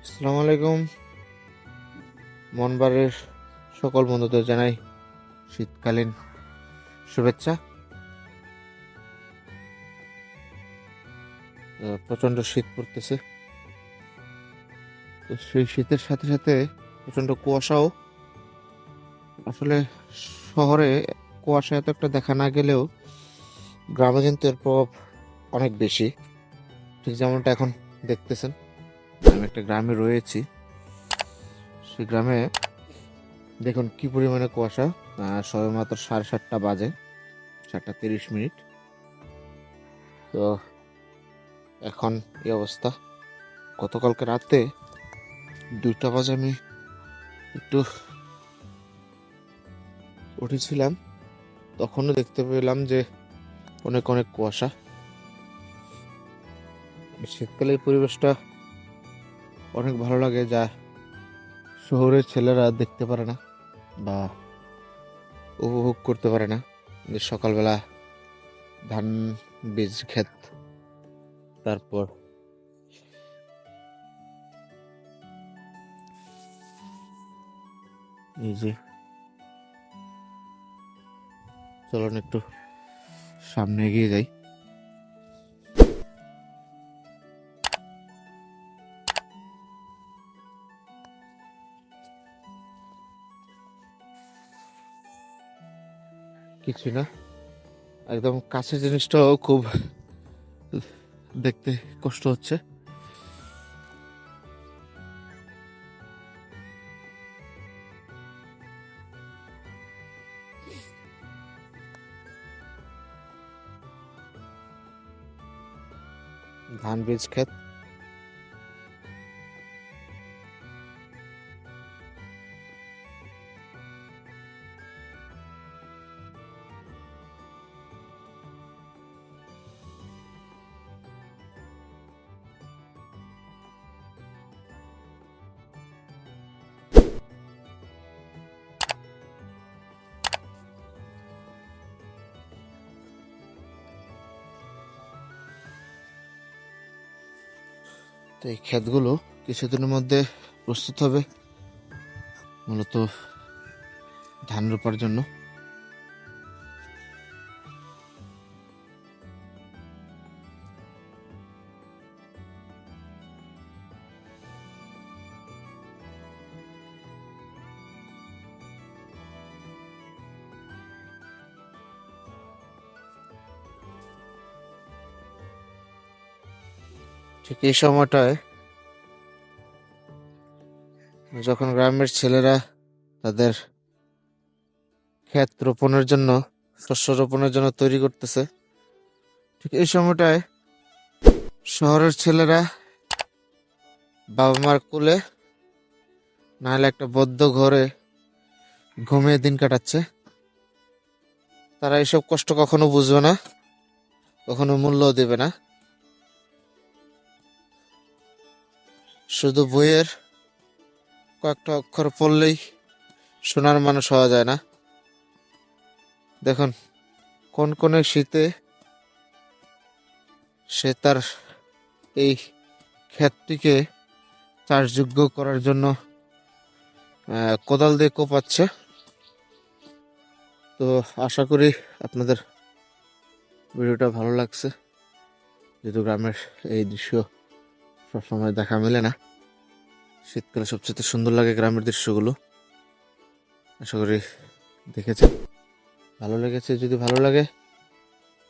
আসসালামু আলাইকুম। মনবারের সকল বন্ধুদের জানাই শীতকালীন শুভেচ্ছা। প্রচণ্ড শীত পড়তেছে, তো সেই শীতের সাথে সাথে প্রচণ্ড কুয়াশাও। আসলে শহরে কুয়াশা এত একটা দেখা না গেলেও গ্রামে কিন্তু এর প্রভাব অনেক বেশি। ঠিক যেমনটা এখন দেখতেছেন, আমি একটা গ্রামে রয়েছি। সেই গ্রামে দেখুন কি পরিমাণে কুয়াশা। সবে মাত্র 7:30 বাজে, 7:30। তো এখন এই অবস্থা। গতকালকে রাতে 2টা বাজে আমি একটু উঠেছিলাম, তখনও দেখতে পেলাম যে অনেক অনেক কুয়াশা। শীতকালে এই পরিবেশটা অনেক ভালো লাগে, যা শহরের ছেলেরা দেখতে পারে না বা উপভোগ করতে পারে না। যে সকালবেলা ধান বীজ ক্ষেত, তারপর এই যে চলুন একটু সামনে এগিয়ে যাই। কিছু না, একদম কাছের জিনিসটাও খুব দেখতে কষ্ট হচ্ছে। ধান বীজ ক্ষেত, তো এই ক্ষেতগুলো কিছুদিনের মধ্যে প্রস্তুত হবে মূলত ধান রোপার জন্য। ঠিক এই সময়টায় যখন গ্রামের ছেলেরা তাদের ক্ষেত রোপণের জন্য, শস্য রোপণের জন্য তৈরি করতেছে, ঠিক এই সময়টায় শহরের ছেলেরা বাবা মার কোলে নাহলে একটা বদ্ধ ঘরে ঘুমিয়ে দিন কাটাচ্ছে। তারা এসব কষ্ট কখনো বুঝবে না, কখনো মূল্য দেবে না। শুধু বইয়ের কয়েকটা অক্ষর পড়লেই সোনার মানুষ হওয়া যায় না। দেখুন কোন কোন শীতে সে তার এই ক্ষেতটিকে চাষযোগ্য করার জন্য কোদাল দিয়ে কোপাচ্ছে। তো আশা করি আপনাদের ভিডিওটা ভালো লাগছে, যেহেতু গ্রামের এই দৃশ্য সবসময় দেখা মেলে না। শীতকালে সবচেয়ে সুন্দর লাগে গ্রামের দৃশ্যগুলো। আশা করি দেখেছেন, ভালো লেগেছে। যদি ভালো লাগে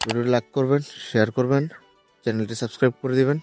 ভিডিওটি লাইক করবেন, শেয়ার করবেন, চ্যানেলটি সাবস্ক্রাইব করে দিবেন।